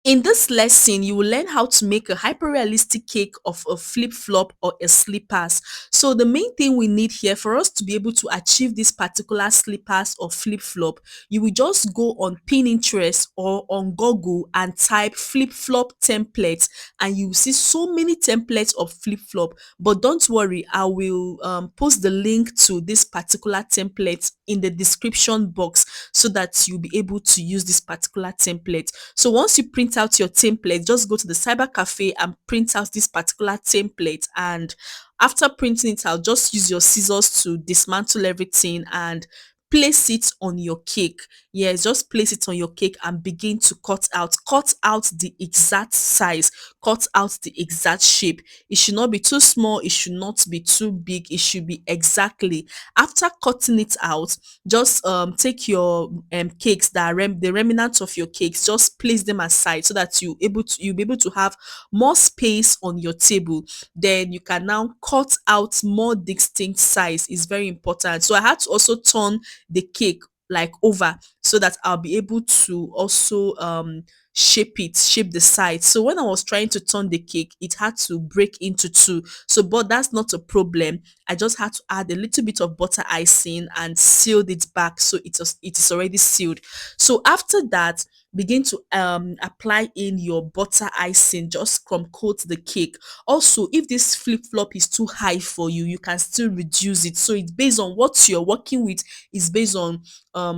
In this lesson, you will learn how to make a hyper-realistic cake of a flip-flop or a slippers. So the main thing we need here for us to be able to achieve this particular slippers or flip-flop, you will just go on Pinterest or on Google and type flip-flop templates, and you will see so many templates of flip-flop. But don't worry, I will post the link to this particular template in the description box so that you'll be able to use this particular template. So once you print out your template, just go to the cyber cafe and print out this particular template. And after printing it out, just use your scissors to dismantle everything and place it on your cake. Yes, just place it on your cake and begin to cut out. Cut out the exact size, cut out the exact shape. It should not be too small, it should not be too big, it should be exactly. After cutting it out, just take your cakes that are the remnants of your cakes, just place them aside so that you'll be able to have more space on your table. Then you can now cut out more distinct size. Is very important. So I had to also turn the cake like over so that I'll be able to also shape the sides. So when I was trying to turn the cake, it had to break into two. So but that's not a problem. I just had to add a little bit of butter icing and sealed it back, so it is already sealed. So after that, begin to apply in your butter icing, just crumb coat the cake. Also, if this flip flop is too high for you, you can still reduce it. So it's based on what you're working with, is based on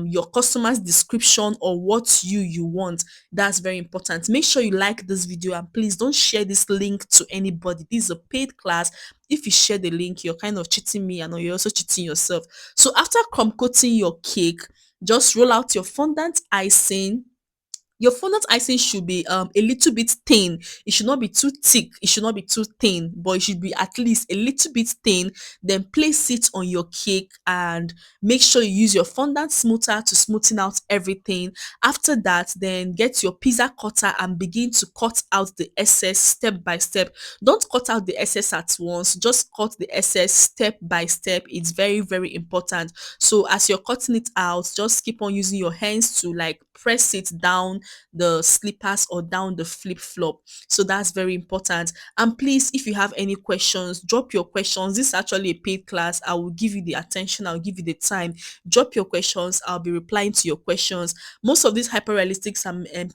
your customer's description or what you want. That's very important. Make sure you like this video, and please don't share this link to anybody. This is a paid class. If you share the link, you're kind of cheating me, and you're also cheating yourself. So after crumb coating your cake, just roll out your fondant icing. Your fondant icing should be a little bit thin. It should not be too thick, it should not be too thin, but it should be at least a little bit thin. Then place it on your cake and make sure you use your fondant smoother to smoothen out everything. After that, then get your pizza cutter and begin to cut out the excess step by step. Don't cut out the excess at once, just cut the excess step by step. It's very, very important. So as you're cutting it out, just keep on using your hands to like press it down the slippers or down the flip flop. So that's very important. And please, if you have any questions, drop your questions. This is actually a paid class. I will give you the attention, I'll give you the time. Drop your questions, I'll be replying to your questions. Most of these hyper realistic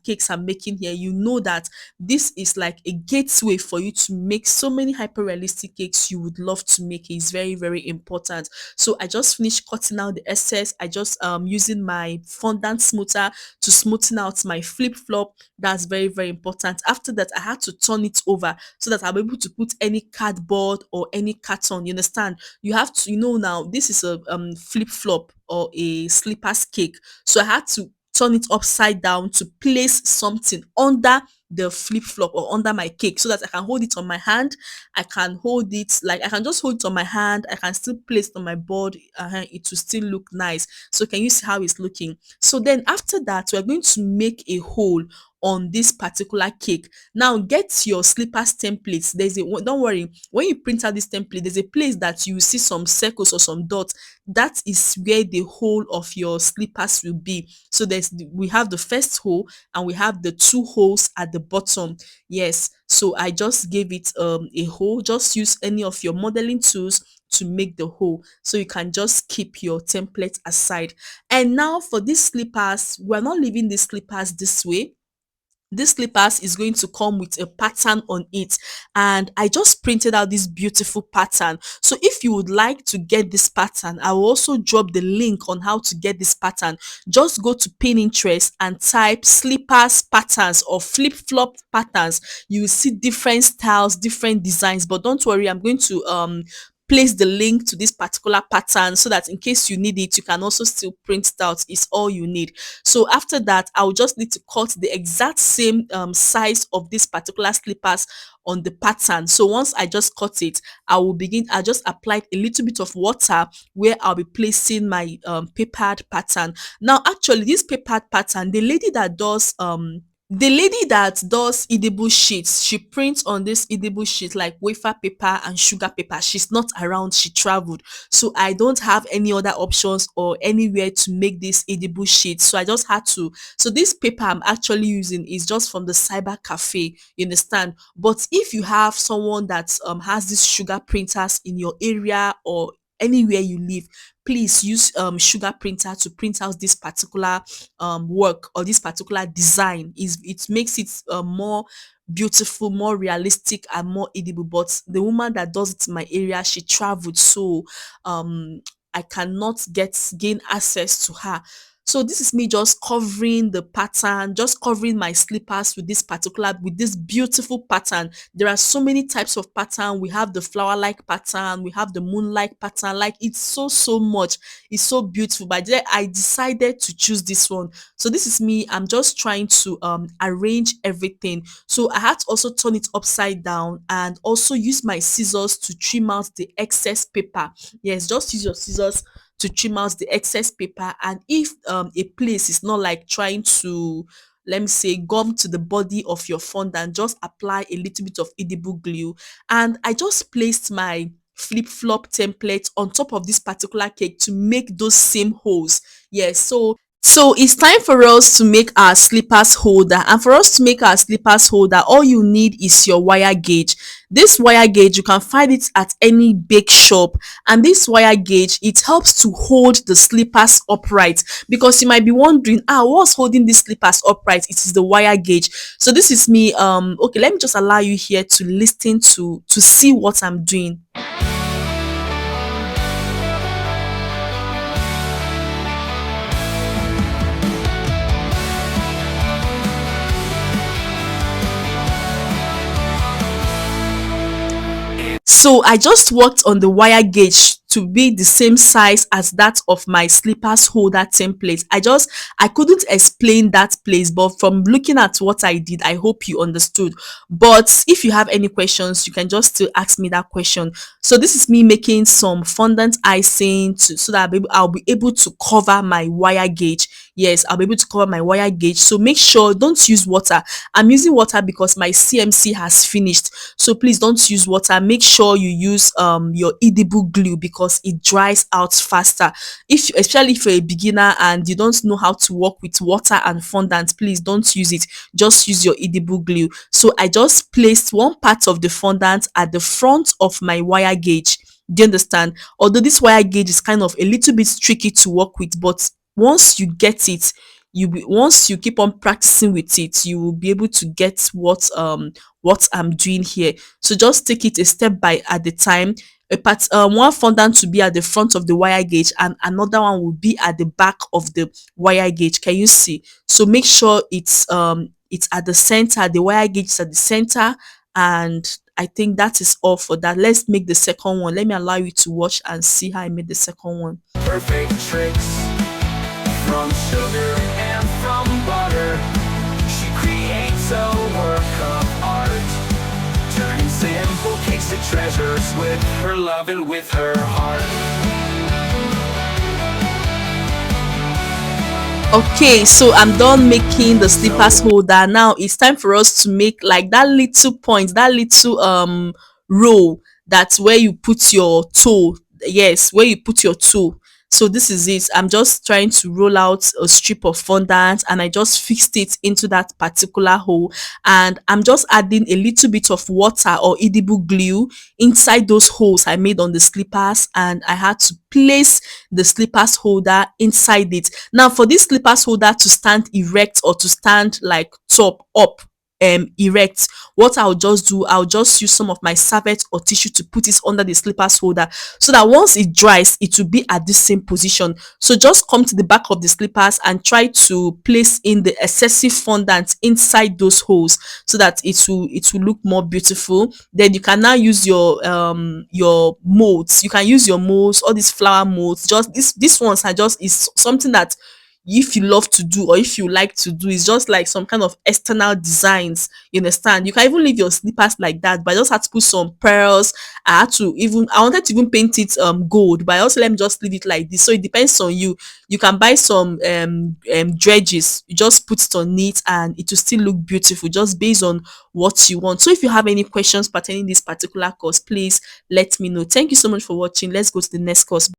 cakes I'm making here, you know that this is like a gateway for you to make so many hyper realistic cakes you would love to make. It's very, very important. So I just finished cutting out the excess. I just using my fondant smoother to smoothen out my flip flop. That's very, very important. After that, I had to turn it over so that I'll be able to put any cardboard or any carton. You understand? You have to, now this is a flip flop or a slippers cake. So I had to turn it upside down to place something under the flip flop or under my cake so that I can hold it on my hand. I can hold it like I can just hold it on my hand. I can still place it on my board. It will still look nice. So can you see how it's looking? So then after that, we're going to make a hole on this particular cake. Now get your slippers templates. Don't worry, when you print out this template, there's a place that you see some circles or some dots. That is where the hole of your slippers will be. So we have the first hole and we have the two holes at the bottom. Yes, so I just gave it a hole. Just use any of your modeling tools to make the hole, so you can just keep your template aside. And now for these slippers, we're not leaving the slippers this way. This slippers is going to come with a pattern on it, and I just printed out this beautiful pattern. So if you would like to get this pattern, I will also drop the link on how to get this pattern. Just go to Pinterest and type slippers patterns or flip-flop patterns. You will see different styles, different designs, but don't worry, I'm going to place the link to this particular pattern so that in case you need it, you can also still print it out. It's all you need. So after that, I'll just need to cut the exact same size of this particular slippers on the pattern. So once I just cut it, I just applied a little bit of water where I'll be placing my papered pattern. Now actually this papered pattern, the lady that does The lady that does edible sheets, she prints on this edible sheet like wafer paper and sugar paper. She's not around, she traveled. So I don't have any other options or anywhere to make this edible sheet. So I just had to. So this paper I'm actually using is just from the cyber cafe, you understand? But if you have someone that has these sugar printers in your area or anywhere you live, please use sugar printer to print out this particular work or this particular design. Is it makes it more beautiful, more realistic and more edible. But the woman that does it in my area, she traveled, so um I cannot gain access to her. So this is me just covering the pattern, just covering my slippers with this beautiful pattern. There are so many types of pattern. We have the flower like pattern, we have the moonlight pattern. Like, it's so much, it's so beautiful. But then I decided to choose this one. So this is me, I'm just trying to arrange everything. So I had to also turn it upside down and also use my scissors to trim out the excess paper. Yes, just use your scissors to trim out the excess paper. And if a place is not like trying to, let me say, gum to the body of your fondant, just apply a little bit of edible glue. And I just placed my flip flop template on top of this particular cake to make those same holes. Yes, so it's time for us to make our slippers holder. And for us to make our slippers holder, all you need is your wire gauge. This wire gauge, you can find it at any bake shop. And this wire gauge, it helps to hold the slippers upright, because you might be wondering, what's holding these slippers upright? It is the wire gauge. So this is me. Okay, let me just allow you here to listen to see what I'm doing. So I just worked on the wire gauge to be the same size as that of my slippers holder template. I couldn't explain that place, but from looking at what I did, I hope you understood. But if you have any questions, you can just still ask me that question. So this is me making some fondant icing so that I'll be able to cover my wire gauge. Yes, I'll be able to cover my wire gauge. So make sure, don't use water. I'm using water because my CMC has finished. So please don't use water. Make sure you use your edible glue, because it dries out faster. Especially if you're a beginner and you don't know how to work with water and fondant, please don't use it. Just use your edible glue. So I just placed one part of the fondant at the front of my wire gauge. Do you understand? Although this wire gauge is kind of a little bit tricky to work with, but once you get it, once you keep on practicing with it, you will be able to get what I'm doing here. So just take it a step by at the time. One fondant to be at the front of the wire gauge and another one will be at the back of the wire gauge. Can you see? So make sure it's at the center. The wire gauge is at the center, and I think that is all for that. Let's make the second one. Let me allow you to watch and see how I made the second one. Perfect tricks from sugar and from butter. She creates a work of art, turning simple cakes to treasures with her love and with her heart. Okay, so I'm done making the slippers holder. Now it's time for us to make like that little point, that little row, that's where you put your toe. Yes, where you put your toe. So this is it. I'm just trying to roll out a strip of fondant and I just fixed it into that particular hole, and I'm just adding a little bit of water or edible glue inside those holes I made on the slippers, and I had to place the slippers holder inside it. Now for this slippers holder to stand erect or to stand like top up erect, what I'll just do, I'll just use some of my serviette or tissue to put it under the slippers holder, so that once it dries it will be at the same position. So just come to the back of the slippers and try to place in the excessive fondant inside those holes, so that it will look more beautiful. Then you can now use your molds. You can use your molds, all these flower molds. Just these ones are just is something that if you love to do or if you like to do. It's just like some kind of external designs. You understand? You can even leave your slippers like that, but I just had to put some pearls. I wanted to even paint it gold, but I also let me just leave it like this. So it depends on you. You can buy some dredges, you just put it on it and it will still look beautiful just based on what you want. So if you have any questions pertaining this particular course, please let me know. Thank you so much for watching. Let's go to the next course.